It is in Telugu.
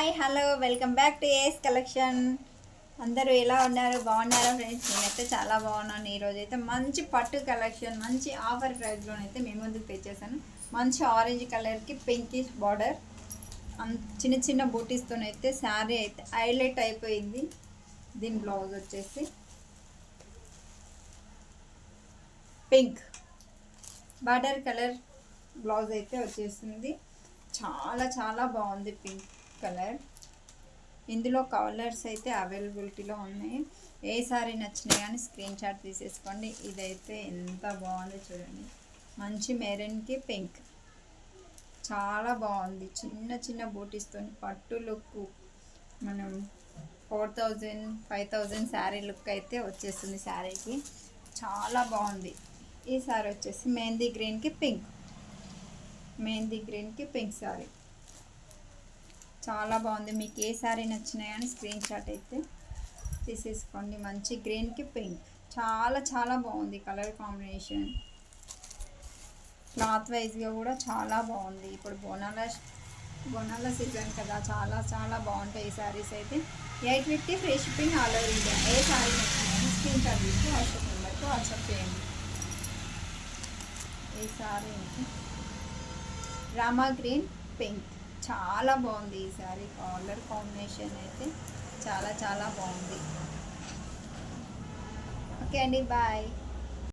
Hi hello welcome back to ace collection. అందరూ ఎలా ఉన్నారు? బాగున్నారా ఫ్రెండ్స్? నేనైతే చాలా బాగున్నాను. ఈరోజు అయితే మంచి పట్టు కలెక్షన్ మంచి ఆఫర్ ప్రైస్లోనైతే మీ ముందుకు తెచ్చేసాను. మంచి ఆరెంజ్ కలర్కి పింకిష్ బార్డర్ చిన్న చిన్న బూటీస్తోనైతే శారీ అయితే హైలైట్ అయిపోయింది. దీని బ్లౌజ్ వచ్చేసి పింక్ బార్డర్ కలర్ బ్లౌజ్ అయితే వచ్చేసింది. చాలా చాలా బాగుంది పింక్ కలర్. ఇందులో కలర్స్ అయితే అవైలబిలిటీలో ఉన్నాయి. ఏ సారీ నచ్చినా కానీ స్క్రీన్ షాట్ తీసేసుకోండి. ఇదైతే ఎంత బాగుంది చూడండి. మంచి మెరూన్కి పింక్ చాలా బాగుంది. చిన్న చిన్న బూటీస్తో పట్టు లుక్ మనం 4000 5000 శారీ లుక్ అయితే వచ్చేస్తుంది. శారీకి చాలా బాగుంది. ఈ శారీ వచ్చేసి మెహందీ గ్రీన్కి పింక్ శారీ చాలా బాగుంది. మీకు ఏ శారీ నచ్చినా కానీ స్క్రీన్ షాట్ అయితే తీసేసుకోండి. మంచి గ్రీన్కి పింక్ చాలా చాలా బాగుంది కలర్ కాంబినేషన్. క్లాత్ వైజ్గా కూడా చాలా బాగుంది. ఇప్పుడు బోనాల సీజన్ కదా, చాలా చాలా బాగుంటాయి ఈ శారీస్ అయితే. 850 free shipping all over India. ఏ శారీ నచ్చినా కానీ స్క్రీన్ షాట్ తీసి వాట్సాప్ నెంబర్కి వాట్సాప్ చేయండి. ఈ శారీ రామా గ్రీన్ పింక్ చాలా బాగుంది. ఈ శారీ కలర్ కాంబినేషన్ అయితే చాలా చాలా బాగుంది. ఓకే అండి, బాయ్.